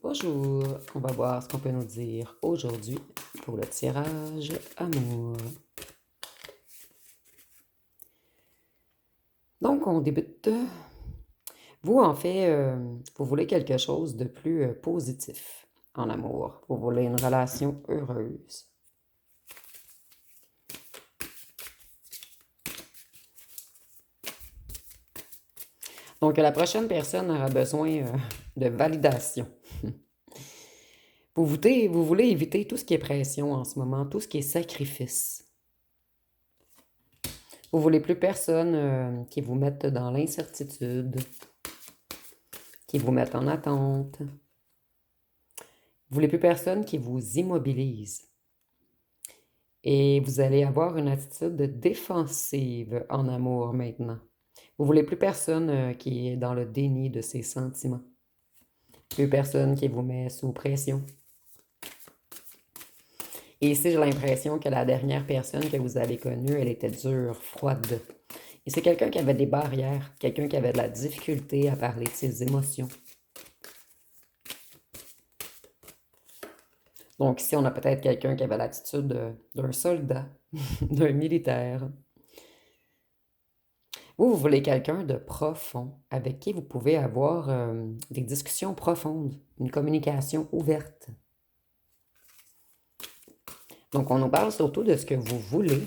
Bonjour, on va voir ce qu'on peut nous dire aujourd'hui pour le tirage amour. Donc, on débute. Vous, en fait, vous voulez quelque chose de plus positif en amour. Vous voulez une relation heureuse. Donc, la prochaine personne aura besoin de validation. Vous voulez éviter tout ce qui est pression en ce moment, tout ce qui est sacrifice. Vous voulez plus personne qui vous mette dans l'incertitude, qui vous mette en attente. Vous voulez plus personne qui vous immobilise. Et vous allez avoir une attitude défensive en amour maintenant. Vous voulez plus personne qui est dans le déni de ses sentiments. Plus personne qui vous met sous pression. Et ici, j'ai l'impression que la dernière personne que vous avez connue, elle était dure, froide. Et c'est quelqu'un qui avait des barrières, quelqu'un qui avait de la difficulté à parler de ses émotions. Donc ici, on a peut-être quelqu'un qui avait l'attitude d'un soldat, d'un militaire. Vous voulez quelqu'un de profond, avec qui vous pouvez avoir des discussions profondes, une communication ouverte. Donc, on nous parle surtout de ce que vous voulez.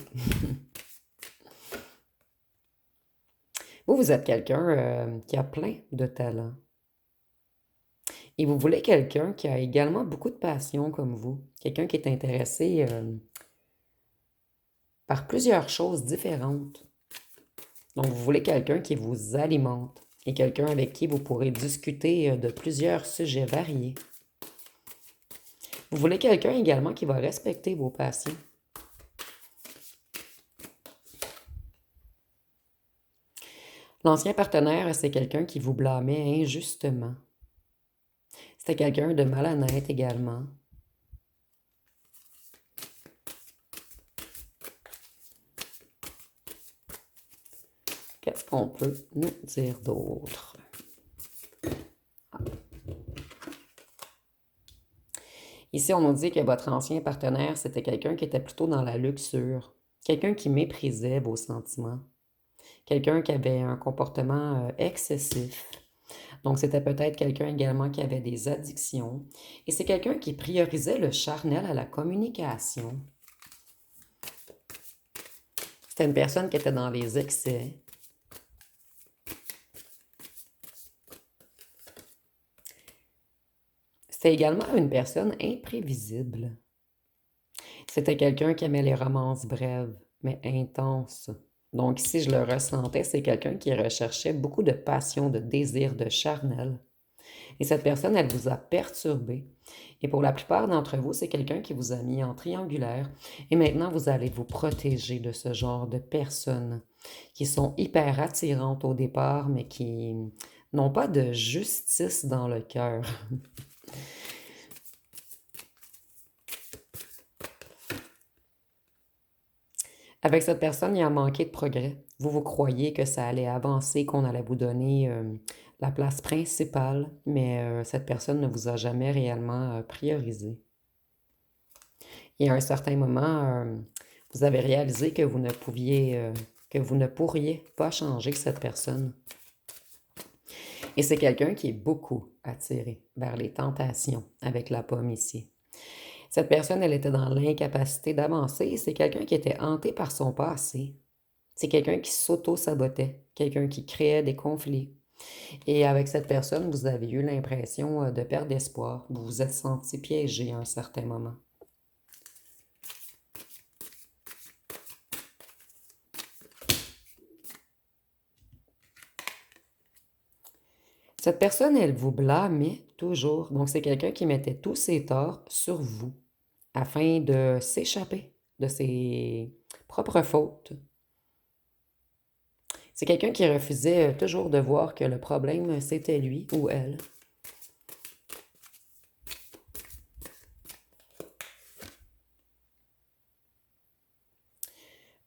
Vous êtes quelqu'un qui a plein de talents. Et vous voulez quelqu'un qui a également beaucoup de passion comme vous. Quelqu'un qui est intéressé par plusieurs choses différentes. Donc, vous voulez quelqu'un qui vous alimente et quelqu'un avec qui vous pourrez discuter de plusieurs sujets variés. Vous voulez quelqu'un également qui va respecter vos passions. L'ancien partenaire, c'est quelqu'un qui vous blâmait injustement. C'était quelqu'un de malhonnête également. Qu'est-ce qu'on peut nous dire d'autre? Ici, on nous dit que votre ancien partenaire, c'était quelqu'un qui était plutôt dans la luxure, quelqu'un qui méprisait vos sentiments, quelqu'un qui avait un comportement excessif. Donc, c'était peut-être quelqu'un également qui avait des addictions. Et c'est quelqu'un qui priorisait le charnel à la communication. C'était une personne qui était dans les excès. C'était également une personne imprévisible. C'était quelqu'un qui aimait les romances brèves, mais intenses. Donc ici, je le ressentais, c'est quelqu'un qui recherchait beaucoup de passion, de désir, de charnel. Et cette personne, elle vous a perturbé. Et pour la plupart d'entre vous, c'est quelqu'un qui vous a mis en triangulaire. Et maintenant, vous allez vous protéger de ce genre de personnes qui sont hyper attirantes au départ, mais qui n'ont pas de justice dans le cœur. Avec cette personne, il y a manqué de progrès. Vous croyez que ça allait avancer, qu'on allait vous donner la place principale, mais cette personne ne vous a jamais réellement priorisé. Et à un certain moment, vous avez réalisé que que vous ne pourriez pas changer cette personne. Et c'est quelqu'un qui est beaucoup attiré vers les tentations avec la pomme ici. Cette personne, elle était dans l'incapacité d'avancer. C'est quelqu'un qui était hanté par son passé. C'est quelqu'un qui s'auto-sabotait, quelqu'un qui créait des conflits. Et avec cette personne, vous avez eu l'impression de perdre espoir. Vous vous êtes senti piégé à un certain moment. Cette personne, elle vous blâmait toujours. Donc, c'est quelqu'un qui mettait tous ses torts sur vous afin de s'échapper de ses propres fautes. C'est quelqu'un qui refusait toujours de voir que le problème, c'était lui ou elle.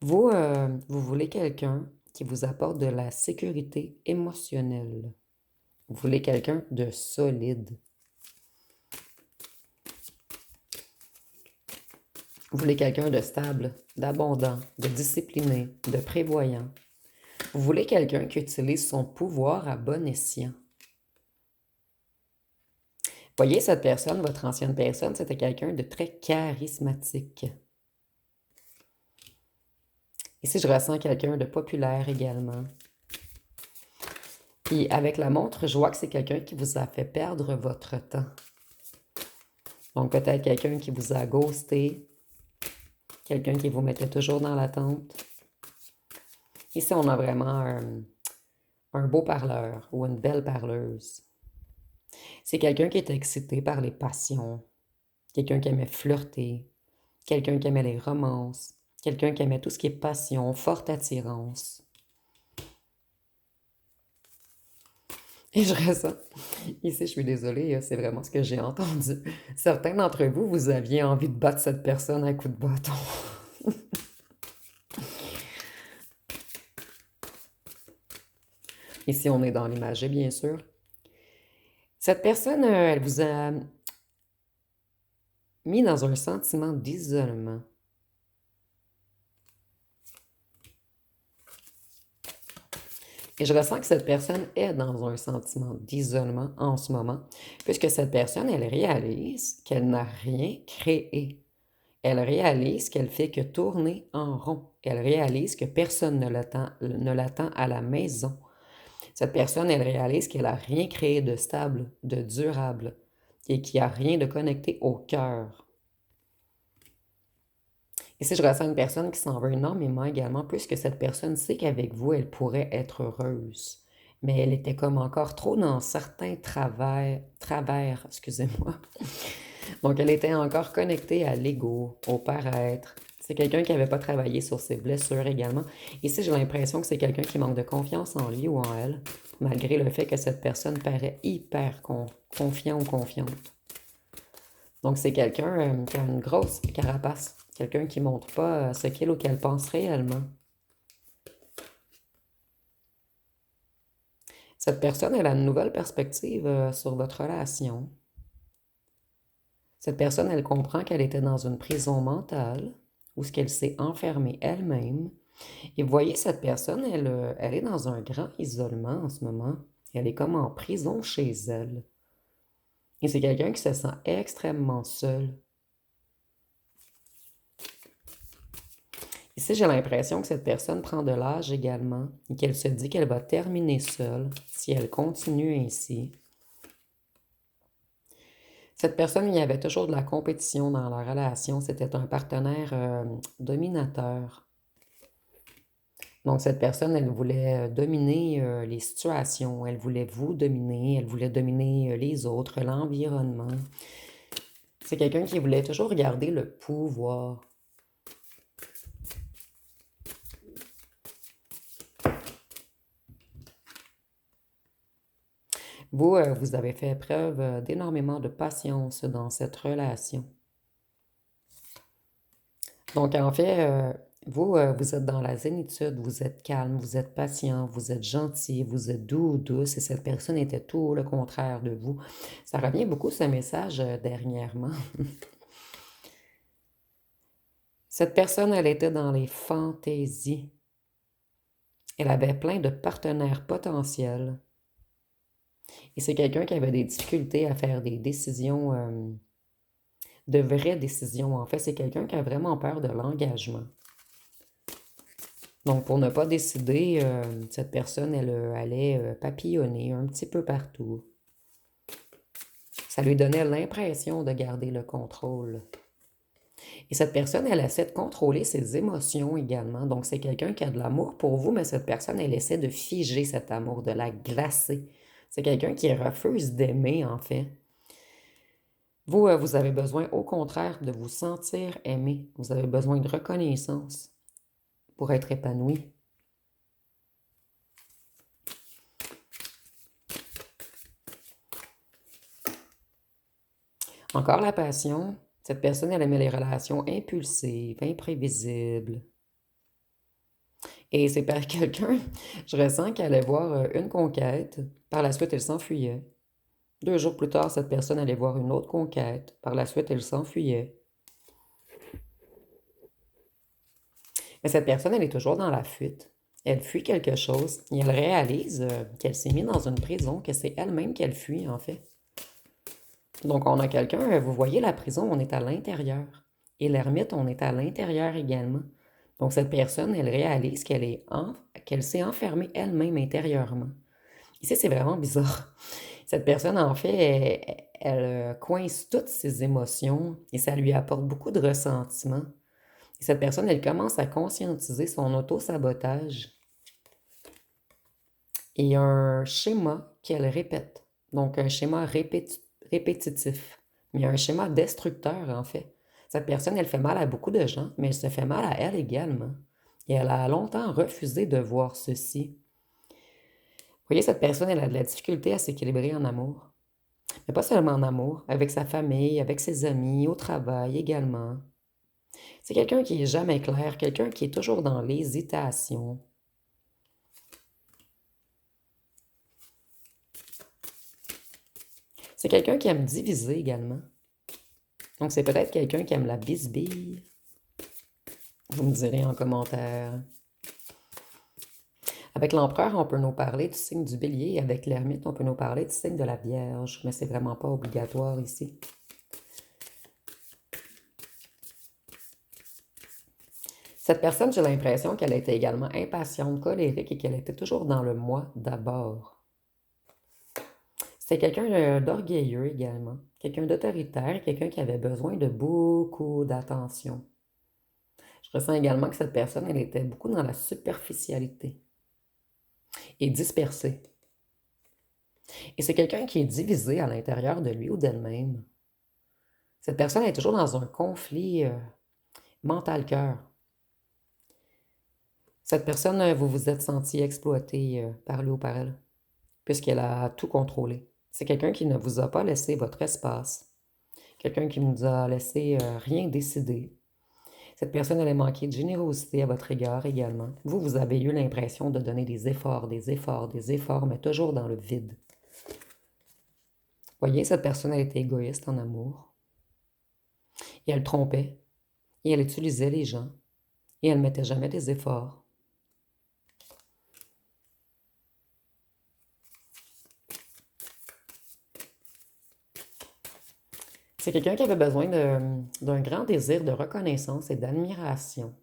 Vous voulez quelqu'un qui vous apporte de la sécurité émotionnelle. Vous voulez quelqu'un de solide. Vous voulez quelqu'un de stable, d'abondant, de discipliné, de prévoyant. Vous voulez quelqu'un qui utilise son pouvoir à bon escient. Voyez, cette personne, votre ancienne personne, c'était quelqu'un de très charismatique. Ici, je ressens quelqu'un de populaire également. Puis avec la montre, je vois que c'est quelqu'un qui vous a fait perdre votre temps. Donc peut-être quelqu'un qui vous a ghosté, quelqu'un qui vous mettait toujours dans l'attente. Ici, on a vraiment un beau parleur ou une belle parleuse. C'est quelqu'un qui est excité par les passions, quelqu'un qui aimait flirter, quelqu'un qui aimait les romances, quelqu'un qui aimait tout ce qui est passion, forte attirance. Et je ressens, ici je suis désolée, c'est vraiment ce que j'ai entendu. Certains d'entre vous, vous aviez envie de battre cette personne à coups de bâton. Ici on est dans l'imagerie, bien sûr. Cette personne, elle vous a mis dans un sentiment d'isolement. Et je ressens que cette personne est dans un sentiment d'isolement en ce moment, puisque cette personne, elle réalise qu'elle n'a rien créé. Elle réalise qu'elle fait que tourner en rond. Elle réalise que personne ne l'attend à la maison. Cette personne, elle réalise qu'elle n'a rien créé de stable, de durable, et qu'il n'y a rien de connecté au cœur. Et si je ressens une personne qui s'en veut énormément également, puisque cette personne sait qu'avec vous, elle pourrait être heureuse. Mais elle était comme encore trop dans certains travers, excusez-moi. Donc elle était encore connectée à l'ego, au paraître. C'est quelqu'un qui n'avait pas travaillé sur ses blessures également. Ici, j'ai l'impression que c'est quelqu'un qui manque de confiance en lui ou en elle, malgré le fait que cette personne paraît hyper confiant ou confiante. Donc, c'est quelqu'un qui a une grosse carapace. Quelqu'un qui ne montre pas ce qu'il ou qu'elle pense réellement. Cette personne, elle a une nouvelle perspective sur votre relation. Cette personne, elle comprend qu'elle était dans une prison mentale où ce qu'elle s'est enfermée elle-même. Et vous voyez, cette personne, elle est dans un grand isolement en ce moment. Elle est comme en prison chez elle. Et c'est quelqu'un qui se sent extrêmement seul. Ici, j'ai l'impression que cette personne prend de l'âge également et qu'elle se dit qu'elle va terminer seule si elle continue ainsi. Cette personne, il y avait toujours de la compétition dans leur relation. C'était un partenaire dominateur. Donc, cette personne, elle voulait dominer les situations. Elle voulait vous dominer. Elle voulait dominer les autres, l'environnement. C'est quelqu'un qui voulait toujours garder le pouvoir. Vous, vous avez fait preuve d'énormément de patience dans cette relation. Donc, en fait, vous, vous êtes dans la zénitude, vous êtes calme, vous êtes patient, vous êtes gentil, vous êtes doux ou douce, et cette personne était tout le contraire de vous. Ça revient beaucoup ce message dernièrement. Cette personne, elle était dans les fantaisies. Elle avait plein de partenaires potentiels. Et c'est quelqu'un qui avait des difficultés à faire des décisions, de vraies décisions. En fait, c'est quelqu'un qui a vraiment peur de l'engagement. Donc, pour ne pas décider, cette personne, elle allait papillonner un petit peu partout. Ça lui donnait l'impression de garder le contrôle. Et cette personne, elle essaie de contrôler ses émotions également. Donc, c'est quelqu'un qui a de l'amour pour vous, mais cette personne, elle essaie de figer cet amour, de la glacer. C'est quelqu'un qui refuse d'aimer, en fait. Vous, vous avez besoin, au contraire, de vous sentir aimé. Vous avez besoin de reconnaissance pour être épanoui. Encore la passion. Cette personne, elle aimait les relations impulsives, imprévisibles. Et c'est par quelqu'un, je ressens qu'elle allait voir une conquête. Par la suite, elle s'enfuyait. 2 jours plus tard, cette personne allait voir une autre conquête. Par la suite, elle s'enfuyait. Mais cette personne, elle est toujours dans la fuite. Elle fuit quelque chose et elle réalise qu'elle s'est mise dans une prison, que c'est elle-même qu'elle fuit, en fait. Donc, on a quelqu'un, vous voyez, la prison, on est à l'intérieur. Et l'ermite, on est à l'intérieur également. Donc, cette personne, elle réalise qu'elle s'est enfermée elle-même intérieurement. Ici, c'est vraiment bizarre. Cette personne, en fait, elle coince toutes ses émotions et ça lui apporte beaucoup de ressentiment. Et cette personne, elle commence à conscientiser son auto-sabotage et un schéma qu'elle répète. Donc, un schéma répétitif, mais un schéma destructeur, en fait. Cette personne, elle fait mal à beaucoup de gens, mais elle se fait mal à elle également. Et elle a longtemps refusé de voir ceci. Vous voyez, cette personne, elle a de la difficulté à s'équilibrer en amour. Mais pas seulement en amour, avec sa famille, avec ses amis, au travail également. C'est quelqu'un qui est jamais clair, quelqu'un qui est toujours dans l'hésitation. C'est quelqu'un qui aime diviser également. Donc c'est peut-être quelqu'un qui aime la bisbille. Vous me direz en commentaire. Avec l'empereur, on peut nous parler du signe du bélier. Avec l'ermite, on peut nous parler du signe de la Vierge. Mais c'est vraiment pas obligatoire ici. Cette personne, j'ai l'impression qu'elle était également impatiente, colérique et qu'elle était toujours dans le moi d'abord. C'était quelqu'un d'orgueilleux également, quelqu'un d'autoritaire, quelqu'un qui avait besoin de beaucoup d'attention. Je ressens également que cette personne, elle était beaucoup dans la superficialité et dispersée. Et c'est quelqu'un qui est divisé à l'intérieur de lui ou d'elle-même. Cette personne est toujours dans un conflit mental-cœur. Cette personne, vous vous êtes senti exploité par lui ou par elle, puisqu'elle a tout contrôlé. C'est quelqu'un qui ne vous a pas laissé votre espace, quelqu'un qui ne vous a laissé rien décider. Cette personne allait manquer de générosité à votre égard également. Vous, vous avez eu l'impression de donner des efforts, des efforts, des efforts, mais toujours dans le vide. Voyez, cette personne, elle était égoïste en amour. Et elle trompait. Et elle utilisait les gens. Et elle ne mettait jamais des efforts. C'est quelqu'un qui avait besoin d'un grand désir de reconnaissance et d'admiration.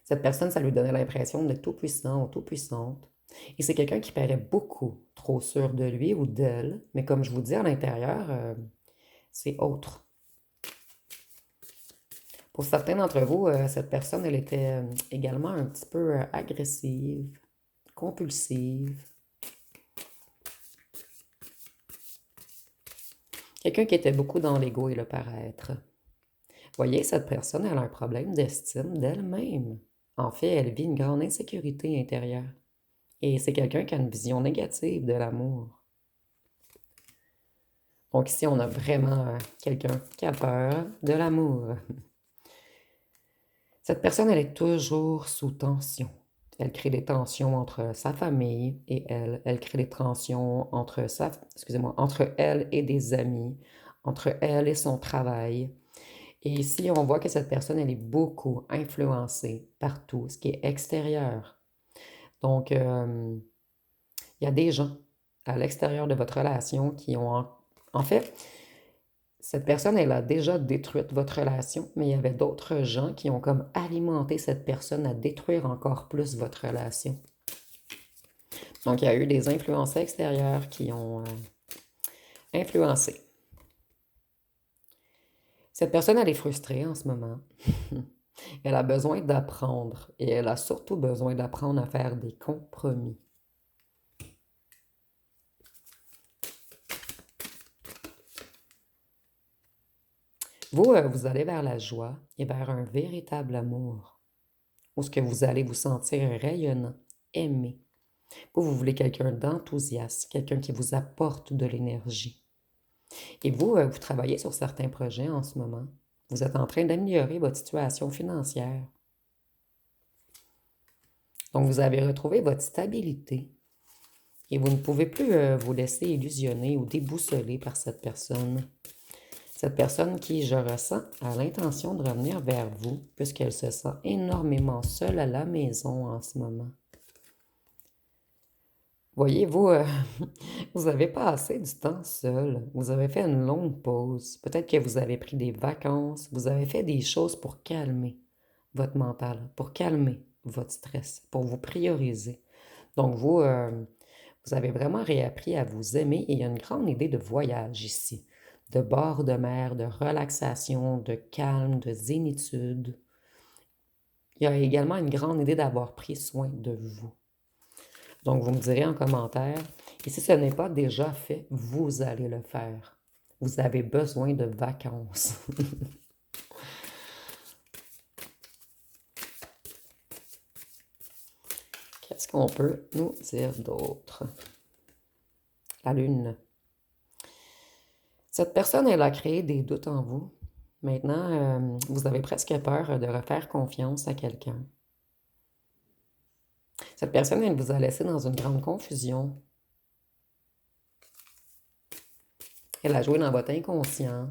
Cette personne, ça lui donnait l'impression d'être tout-puissant ou tout-puissante. Et c'est quelqu'un qui paraît beaucoup trop sûr de lui ou d'elle, mais comme je vous dis, à l'intérieur, c'est autre. Pour certains d'entre vous, cette personne, elle était également un petit peu agressive, compulsive. Quelqu'un qui était beaucoup dans l'ego et le paraître. Voyez, cette personne, elle a un problème d'estime d'elle-même. En fait, elle vit une grande insécurité intérieure. Et c'est quelqu'un qui a une vision négative de l'amour. Donc ici, on a vraiment quelqu'un qui a peur de l'amour. Cette personne, elle est toujours sous tension. Elle crée des tensions entre sa famille et elle. Elle crée des tensions entre elle et des amis, entre elle et son travail. Et ici, on voit que cette personne, elle est beaucoup influencée par tout ce qui est extérieur. Donc, il y a des gens à l'extérieur de votre relation qui ont... En fait, cette personne, elle a déjà détruit votre relation, mais il y avait d'autres gens qui ont comme alimenté cette personne à détruire encore plus votre relation. Donc, il y a eu des influences extérieures qui ont influencé. Cette personne, elle est frustrée en ce moment. Elle a besoin d'apprendre et elle a surtout besoin d'apprendre à faire des compromis. Vous, vous allez vers la joie et vers un véritable amour, où ce que vous allez vous sentir rayonnant, aimé. Vous voulez quelqu'un d'enthousiaste, quelqu'un qui vous apporte de l'énergie. Et vous, vous travaillez sur certains projets en ce moment. Vous êtes en train d'améliorer votre situation financière. Donc, vous avez retrouvé votre stabilité et vous ne pouvez plus vous laisser illusionner ou déboussoler par cette personne. Cette personne qui, je ressens, a l'intention de revenir vers vous puisqu'elle se sent énormément seule à la maison en ce moment. Voyez-vous, vous avez passé du temps seul. Vous avez fait une longue pause. Peut-être que vous avez pris des vacances. Vous avez fait des choses pour calmer votre mental, pour calmer votre stress, pour vous prioriser. Donc, vous avez vraiment réappris à vous aimer et il y a une grande idée de voyage ici, de bord de mer, de relaxation, de calme, de zénitude. Il y a également une grande idée d'avoir pris soin de vous. Donc, vous me direz en commentaire, et si ce n'est pas déjà fait, vous allez le faire. Vous avez besoin de vacances. Qu'est-ce qu'on peut nous dire d'autre? La lune. Cette personne, elle a créé des doutes en vous. Maintenant, vous avez presque peur de refaire confiance à quelqu'un. Cette personne, elle vous a laissé dans une grande confusion. Elle a joué dans votre inconscient.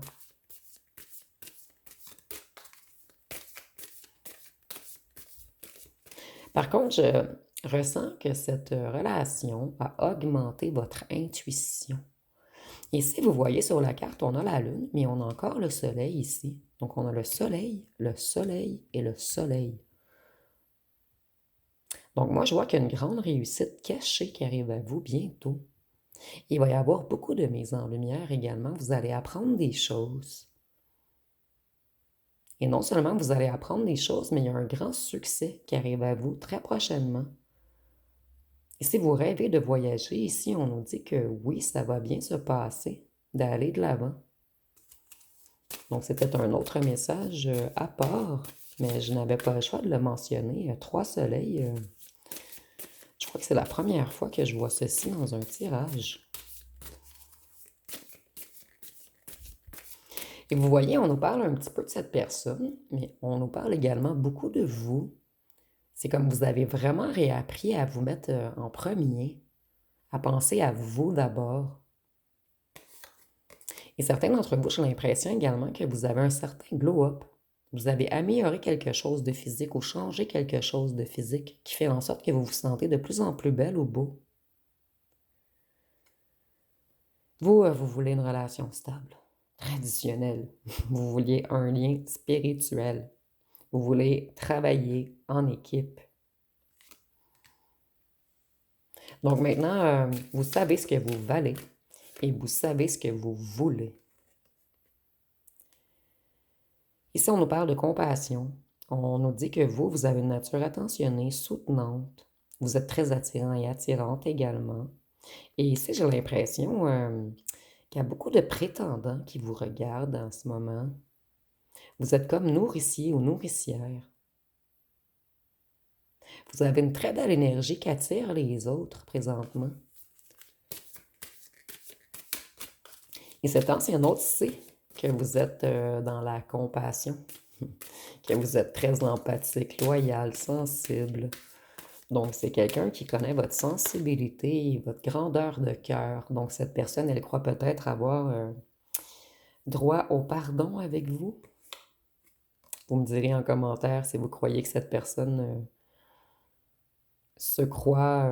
Par contre, je ressens que cette relation a augmenté votre intuition. Ici, vous voyez sur la carte, on a la lune, mais on a encore le soleil ici. Donc, on a le soleil et le soleil. Donc, moi, je vois qu'il y a une grande réussite cachée qui arrive à vous bientôt. Il va y avoir beaucoup de mise en lumière également. Vous allez apprendre des choses. Et non seulement vous allez apprendre des choses, mais il y a un grand succès qui arrive à vous très prochainement. Et si vous rêvez de voyager, ici, on nous dit que oui, ça va bien se passer, d'aller de l'avant. Donc, c'était un autre message à part, mais je n'avais pas le choix de le mentionner. Trois soleils, je crois que c'est la première fois que je vois ceci dans un tirage. Et vous voyez, on nous parle un petit peu de cette personne, mais on nous parle également beaucoup de vous. C'est comme vous avez vraiment réappris à vous mettre en premier, à penser à vous d'abord. Et certains d'entre vous, j'ai l'impression également que vous avez un certain glow-up. Vous avez amélioré quelque chose de physique ou changé quelque chose de physique qui fait en sorte que vous vous sentez de plus en plus belle ou beau. Vous voulez une relation stable, traditionnelle. Vous vouliez un lien spirituel. Vous voulez travailler en équipe. Donc maintenant, vous savez ce que vous valez et vous savez ce que vous voulez. Ici, on nous parle de compassion. On nous dit que vous avez une nature attentionnée, soutenante. Vous êtes très attirant et attirante également. Et ici, j'ai l'impression qu'il y a beaucoup de prétendants qui vous regardent en ce moment. Vous êtes comme nourricier ou nourricière. Vous avez une très belle énergie qui attire les autres présentement. Et cet ancien autre sait que vous êtes dans la compassion, que vous êtes très empathique, loyal, sensible. Donc, c'est quelqu'un qui connaît votre sensibilité et votre grandeur de cœur. Donc, cette personne, elle croit peut-être avoir droit au pardon avec vous. Vous me direz en commentaire si vous croyez que cette personne se croit,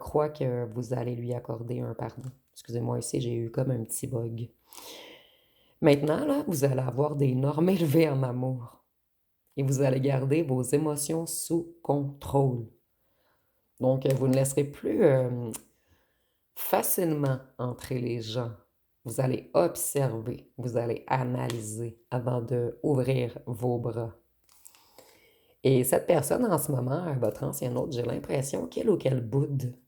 croit que vous allez lui accorder un pardon. Excusez-moi, ici, j'ai eu comme un petit bug. Maintenant, là, vous allez avoir des normes élevées en amour. Et vous allez garder vos émotions sous contrôle. Donc, vous ne laisserez plus facilement entrer les gens. Vous allez observer, vous allez analyser avant de ouvrir vos bras. Et cette personne en ce moment, votre ancienne hôte, j'ai l'impression qu'elle ou qu'elle boude.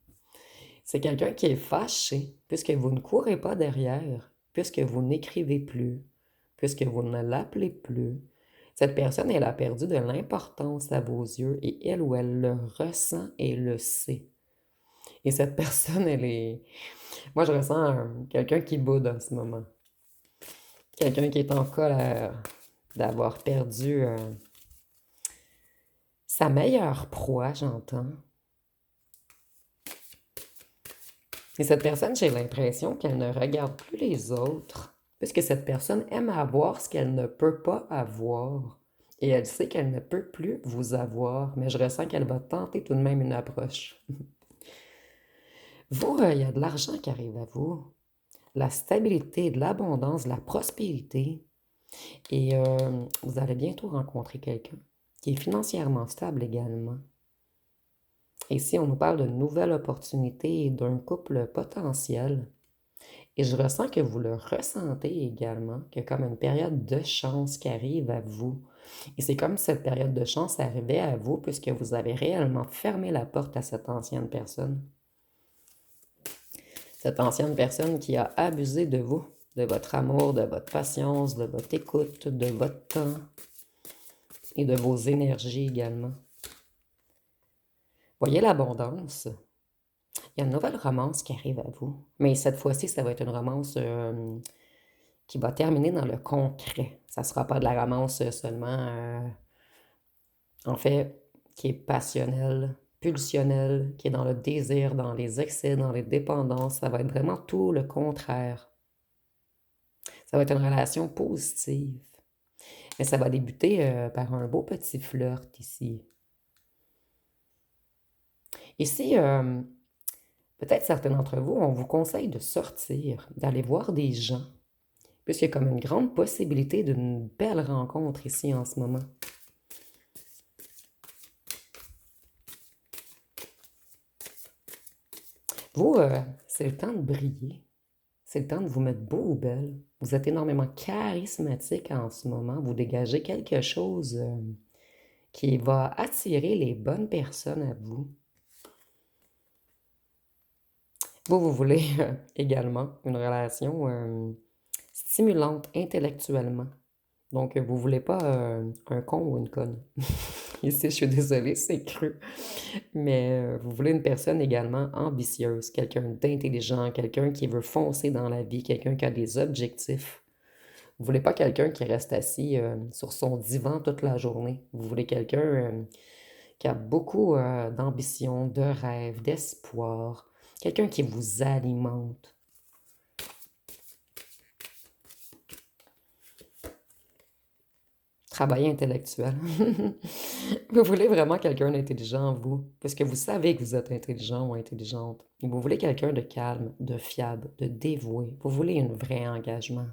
C'est quelqu'un qui est fâché puisque vous ne courez pas derrière, puisque vous n'écrivez plus, puisque vous ne l'appelez plus. Cette personne, elle a perdu de l'importance à vos yeux et elle ou elle le ressent et le sait. Et cette personne, elle est... Moi, je ressens quelqu'un qui boude en ce moment. Quelqu'un qui est en colère d'avoir perdu sa meilleure proie, j'entends. Et cette personne, j'ai l'impression qu'elle ne regarde plus les autres. Puisque cette personne aime avoir ce qu'elle ne peut pas avoir. Et elle sait qu'elle ne peut plus vous avoir, mais je ressens qu'elle va tenter tout de même une approche. Vous, il y a de l'argent qui arrive à vous, la stabilité, de l'abondance, de la prospérité. Et vous allez bientôt rencontrer quelqu'un qui est financièrement stable également. Et ici, on nous parle de nouvelles opportunités et d'un couple potentiel. Et je ressens que vous le ressentez également, qu'il y a comme une période de chance qui arrive à vous. Et c'est comme si cette période de chance arrivait à vous puisque vous avez réellement fermé la porte à cette ancienne personne. Cette ancienne personne qui a abusé de vous, de votre amour, de votre patience, de votre écoute, de votre temps et de vos énergies également. Voyez l'abondance. Il y a une nouvelle romance qui arrive à vous. Mais cette fois-ci, ça va être une romance qui va terminer dans le concret. Ça ne sera pas de la romance seulement, en fait, qui est passionnelle, pulsionnelle, qui est dans le désir, dans les excès, dans les dépendances. Ça va être vraiment tout le contraire. Ça va être une relation positive. Mais ça va débuter par un beau petit flirt ici. Ici, peut-être certains d'entre vous, on vous conseille de sortir, d'aller voir des gens, puisqu'il y a comme une grande possibilité d'une belle rencontre ici en ce moment. Vous, c'est le temps de briller. C'est le temps de vous mettre beau ou belle. Vous êtes énormément charismatique en ce moment. Vous dégagez quelque chose qui va attirer les bonnes personnes à vous. Vous voulez également une relation stimulante intellectuellement. Donc, vous ne voulez pas un con ou une conne. Ici, je suis désolée, c'est cru. Mais vous voulez une personne également ambitieuse, quelqu'un d'intelligent, quelqu'un qui veut foncer dans la vie, quelqu'un qui a des objectifs. Vous voulez pas quelqu'un qui reste assis sur son divan toute la journée. Vous voulez quelqu'un qui a beaucoup d'ambition, de rêve, d'espoir, quelqu'un qui vous alimente. Travail intellectuel. Vous voulez vraiment quelqu'un d'intelligent, vous, parce que vous savez que vous êtes intelligent ou intelligente. Et vous voulez quelqu'un de calme, de fiable, de dévoué. Vous voulez un vrai engagement.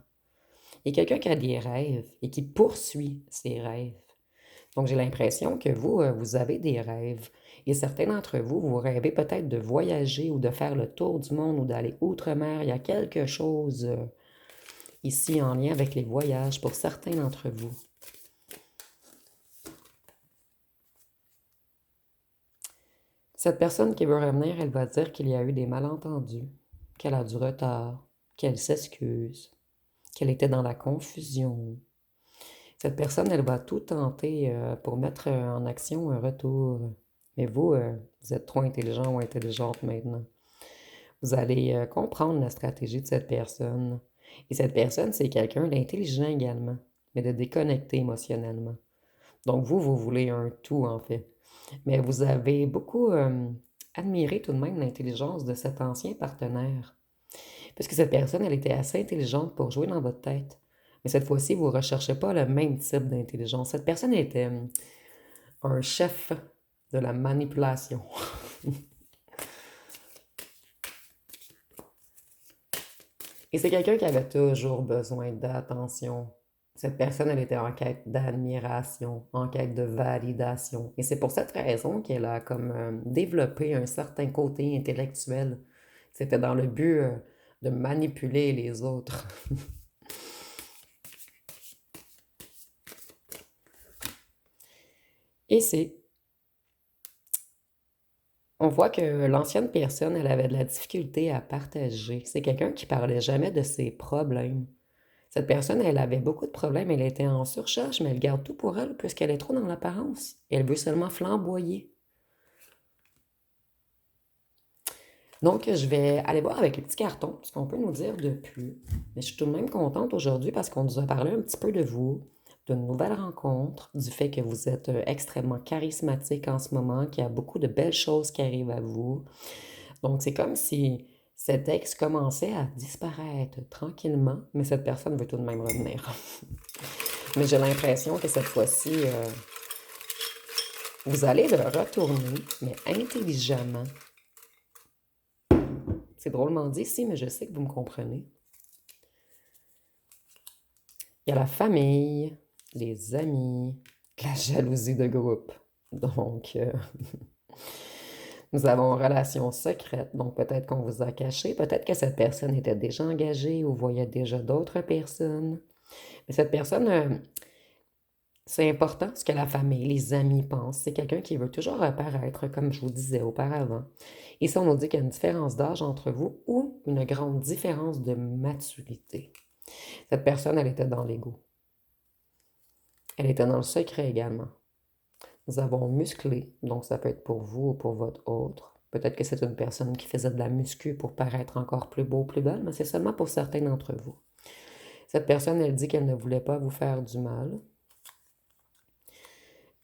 Et quelqu'un qui a des rêves et qui poursuit ses rêves. Donc, j'ai l'impression que vous, vous avez des rêves. Et certains d'entre vous, vous rêvez peut-être de voyager ou de faire le tour du monde ou d'aller outre-mer. Il y a quelque chose ici en lien avec les voyages pour certains d'entre vous. Cette personne qui veut revenir, elle va dire qu'il y a eu des malentendus, qu'elle a du retard, qu'elle s'excuse, qu'elle était dans la confusion. Cette personne, elle va tout tenter pour mettre en action un retour. Mais vous, vous êtes trop intelligent ou intelligente maintenant. Vous allez comprendre la stratégie de cette personne. Et cette personne, c'est quelqu'un d'intelligent également, mais de déconnecté émotionnellement. Donc vous voulez un tout en fait. Mais vous avez beaucoup admiré tout de même l'intelligence de cet ancien partenaire. Parce que cette personne, elle était assez intelligente pour jouer dans votre tête. Mais cette fois-ci, vous ne recherchez pas le même type d'intelligence. Cette personne était un chef de la manipulation. Et c'est quelqu'un qui avait toujours besoin d'attention. Cette personne, elle était en quête d'admiration, en quête de validation. Et c'est pour cette raison qu'elle a comme développé un certain côté intellectuel. C'était dans le but de manipuler les autres. Et on voit que l'ancienne personne, elle avait de la difficulté à partager. C'est quelqu'un qui parlait jamais de ses problèmes. Cette personne, elle avait beaucoup de problèmes, elle était en surcharge, mais elle garde tout pour elle puisqu'elle est trop dans l'apparence. Elle veut seulement flamboyer. Donc, je vais aller voir avec les petits cartons ce qu'on peut nous dire de plus. Mais je suis tout de même contente aujourd'hui parce qu'on nous a parlé un petit peu de vous, d'une nouvelle rencontre, du fait que vous êtes extrêmement charismatique en ce moment, qu'il y a beaucoup de belles choses qui arrivent à vous. Donc, c'est comme si Cet ex commençait à disparaître tranquillement, mais cette personne veut tout de même revenir. Mais j'ai l'impression que cette fois-ci, vous allez le retourner, mais intelligemment. C'est drôlement dit ici, mais je sais que vous me comprenez. Il y a la famille, les amis, la jalousie de groupe. Donc, nous avons une relation secrète. Donc, peut-être qu'on vous a caché, peut-être que cette personne était déjà engagée ou voyait déjà d'autres personnes. Mais cette personne, c'est important ce que la famille, les amis pensent. C'est quelqu'un qui veut toujours apparaître, comme je vous disais auparavant. Ici, on nous dit qu'il y a une différence d'âge entre vous ou une grande différence de maturité. Cette personne, elle était dans l'ego. Elle était dans le secret également. Nous avons musclé, donc ça peut être pour vous ou pour votre autre. Peut-être que c'est une personne qui faisait de la muscu pour paraître encore plus beau, plus belle, mais c'est seulement pour certains d'entre vous. Cette personne, elle dit qu'elle ne voulait pas vous faire du mal.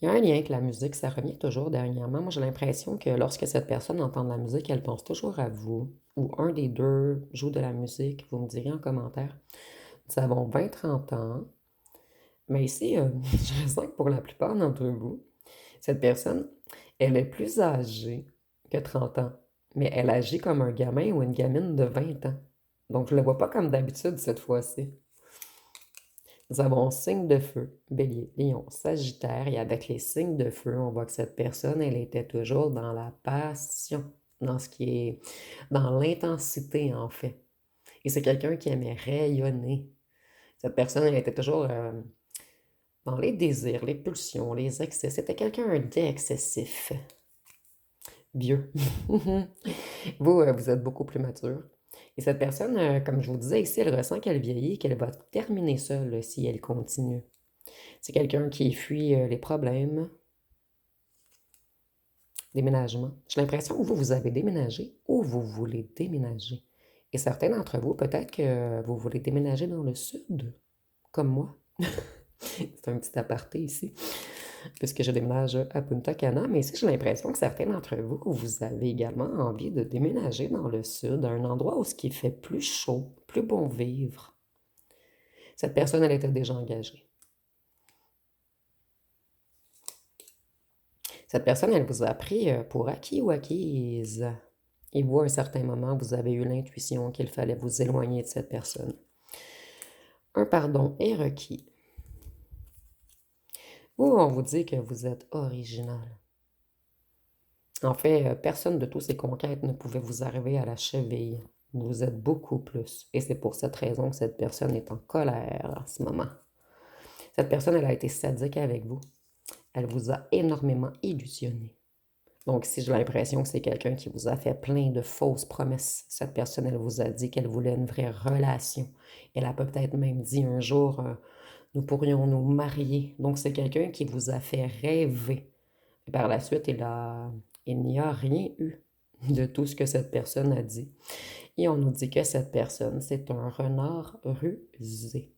Il y a un lien avec la musique, ça revient toujours dernièrement. Moi, j'ai l'impression que lorsque cette personne entend de la musique, elle pense toujours à vous, ou un des deux joue de la musique, vous me direz en commentaire. Nous avons 20-30 ans, mais ici, je sens que pour la plupart d'entre vous, cette personne, elle est plus âgée que 30 ans, mais elle agit comme un gamin ou une gamine de 20 ans. Donc, je ne le vois pas comme d'habitude cette fois-ci. Nous avons signe de feu, bélier, lion, sagittaire, et avec les signes de feu, on voit que cette personne, elle était toujours dans la passion, dans ce qui est, dans l'intensité en fait. Et c'est quelqu'un qui aimait rayonner. Cette personne, elle était toujours dans les désirs, les pulsions, les excès. C'était quelqu'un d'excessif. Vieux. Vous, vous êtes beaucoup plus mature. Et cette personne, comme je vous disais ici, elle ressent qu'elle vieillit et qu'elle va terminer seule si elle continue. C'est quelqu'un qui fuit les problèmes. Déménagement. J'ai l'impression que vous, vous avez déménagé ou vous voulez déménager. Et certains d'entre vous, peut-être que vous voulez déménager dans le sud, comme moi. C'est un petit aparté ici, puisque je déménage à Punta Cana. Mais ici, j'ai l'impression que certains d'entre vous, vous avez également envie de déménager dans le sud, à un endroit où ce qui fait plus chaud, plus bon vivre. Cette personne, elle était déjà engagée. Cette personne, elle vous a pris pour acquis ou acquise. Et vous, à un certain moment, vous avez eu l'intuition qu'il fallait vous éloigner de cette personne. Un pardon est requis. Ou on vous dit que vous êtes original. En fait, personne de tous ces conquêtes ne pouvait vous arriver à la cheville. Vous êtes beaucoup plus. Et c'est pour cette raison que cette personne est en colère en ce moment. Cette personne, elle a été sadique avec vous. Elle vous a énormément illusionné. Donc, si j'ai l'impression que c'est quelqu'un qui vous a fait plein de fausses promesses, cette personne, elle vous a dit qu'elle voulait une vraie relation. Elle a peut-être même dit un jour, nous pourrions nous marier. Donc, c'est quelqu'un qui vous a fait rêver. Et par la suite, il n'y a rien eu de tout ce que cette personne a dit. Et on nous dit que cette personne, c'est un renard rusé.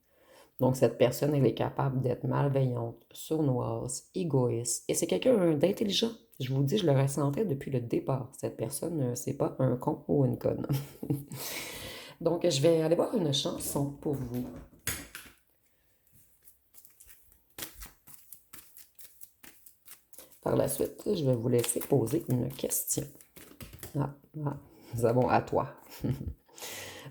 Donc, cette personne, elle est capable d'être malveillante, sournoise, égoïste. Et c'est quelqu'un d'intelligent. Je vous dis, je le ressentais depuis le départ. Cette personne, c'est pas un con ou une conne. Donc, je vais aller voir une chanson pour vous. Par la suite, je vais vous laisser poser une question. Nous avons à toi.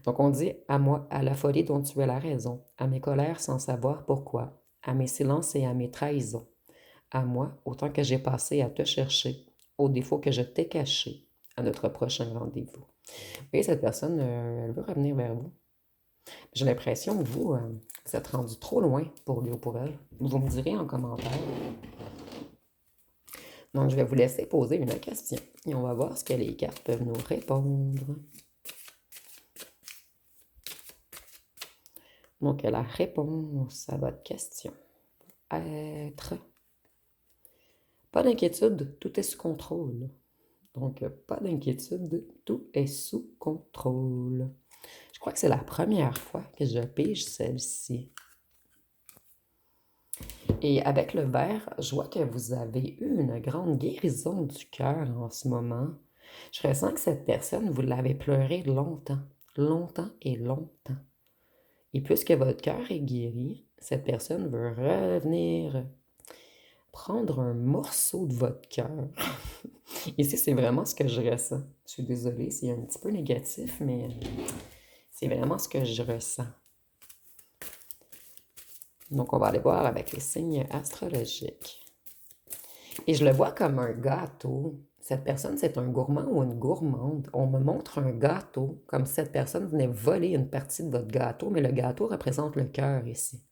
Donc, on dit à moi, à la folie dont tu as la raison, à mes colères sans savoir pourquoi, à mes silences et à mes trahisons, à moi, autant que j'ai passé à te chercher, aux défauts que je t'ai cachés, à notre prochain rendez-vous. Vous voyez, cette personne, elle veut revenir vers vous. J'ai l'impression que vous, vous êtes rendu trop loin pour lui ou pour elle. Vous me direz en commentaire. Donc, je vais vous laisser poser une question et on va voir ce que les cartes peuvent nous répondre. Donc, la réponse à votre question être pas d'inquiétude, tout est sous contrôle. Donc, pas d'inquiétude, tout est sous contrôle. Je crois que c'est la première fois que je pige celle-ci. Et avec le verre, je vois que vous avez eu une grande guérison du cœur en ce moment. Je ressens que cette personne, vous l'avez pleuré longtemps, longtemps et longtemps. Et puisque votre cœur est guéri, cette personne veut revenir prendre un morceau de votre cœur. Ici, c'est vraiment ce que je ressens. Je suis désolée, c'est un petit peu négatif, mais c'est vraiment ce que je ressens. Donc, on va aller voir avec les signes astrologiques. Et je le vois comme un gâteau. Cette personne, c'est un gourmand ou une gourmande. On me montre un gâteau, comme si cette personne venait voler une partie de votre gâteau, mais le gâteau représente le cœur ici.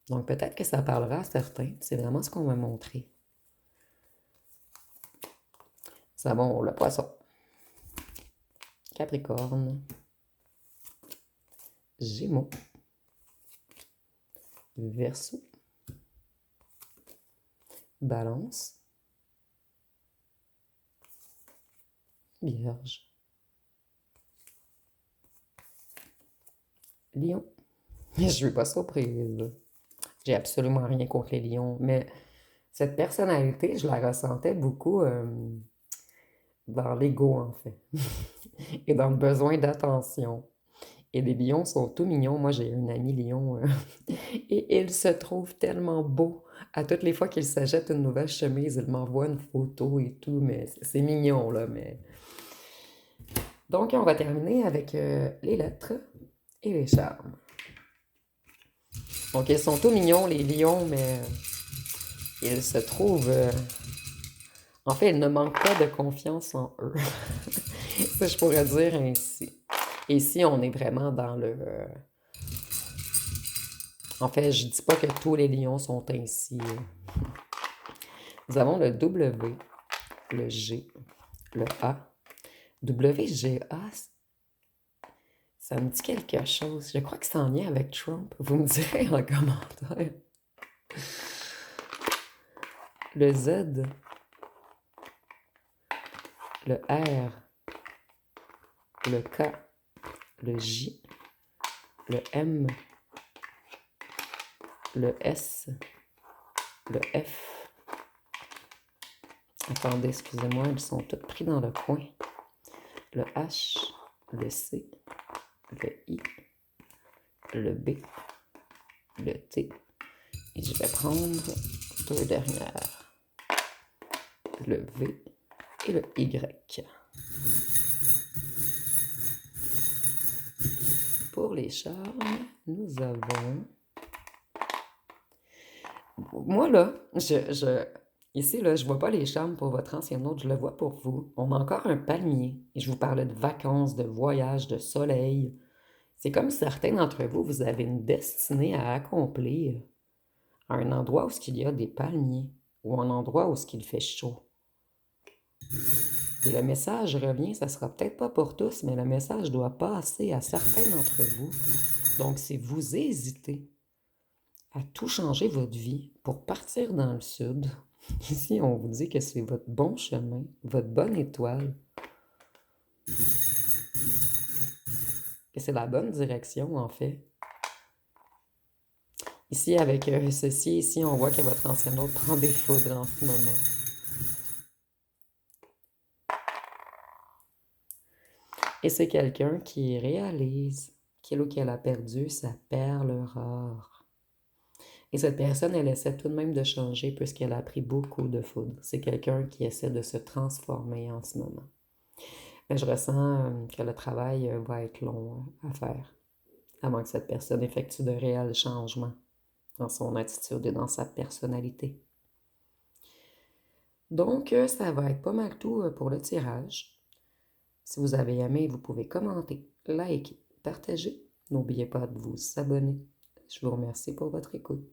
Donc, peut-être que ça parlera à certains. C'est vraiment ce qu'on m'a montré. C'est bon, le poisson. Capricorne. Gémeaux. Verseau. Balance. Vierge. Lion. Je suis pas surprise. J'ai absolument rien contre les lions, mais cette personnalité, je la ressentais beaucoup dans l'ego, en fait, et dans le besoin d'attention. Et les lions sont tout mignons. Moi, j'ai un ami lion et il se trouve tellement beau. À toutes les fois qu'il s'achète une nouvelle chemise, il m'envoie une photo et tout, mais c'est mignon, là, mais... Donc, on va terminer avec les lettres et les charmes. Donc, ils sont tout mignons, les lions, mais ils se trouvent... En fait, ils ne manquent pas de confiance en eux. Ça, je pourrais dire ainsi. Et ici, on est vraiment dans le... En fait, je dis pas que tous les lions sont ainsi. Nous avons le W, le G, le A. WGA, ça me dit quelque chose. Je crois que c'est en lien avec Trump. Vous me direz en commentaire. Le Z, le R, le K, le J, le M, le S, le F. Attendez, excusez-moi, ils sont tous pris dans le coin. Le H, le C, le I, le B, le T. Et je vais prendre deux dernières. Le V et le Y. Pour les charmes, nous avons... Moi, là, ici, là, je vois pas les charmes pour votre ancien hôte, je le vois pour vous. On a encore un palmier. Et je vous parlais de vacances, de voyages, de soleil. C'est comme certains d'entre vous, vous avez une destinée à accomplir à un endroit où il y a des palmiers ou un endroit où il fait chaud. Et le message revient, ça sera peut-être pas pour tous, mais le message doit passer à certains d'entre vous. Donc, si vous hésitez à tout changer votre vie pour partir dans le sud, ici, on vous dit que c'est votre bon chemin, votre bonne étoile, que c'est la bonne direction, en fait. Ici, avec ceci, ici, on voit que votre ancien hôte prend des foudres en ce moment. Et c'est quelqu'un qui réalise qu'il ou qu'elle a perdu sa perle rare. Et cette personne, elle essaie tout de même de changer puisqu'elle a pris beaucoup de foudre. C'est quelqu'un qui essaie de se transformer en ce moment. Mais je ressens que le travail va être long à faire avant que cette personne effectue de réels changements dans son attitude et dans sa personnalité. Donc, ça va être pas mal tout pour le tirage. Si vous avez aimé, vous pouvez commenter, liker, partager. N'oubliez pas de vous abonner. Je vous remercie pour votre écoute.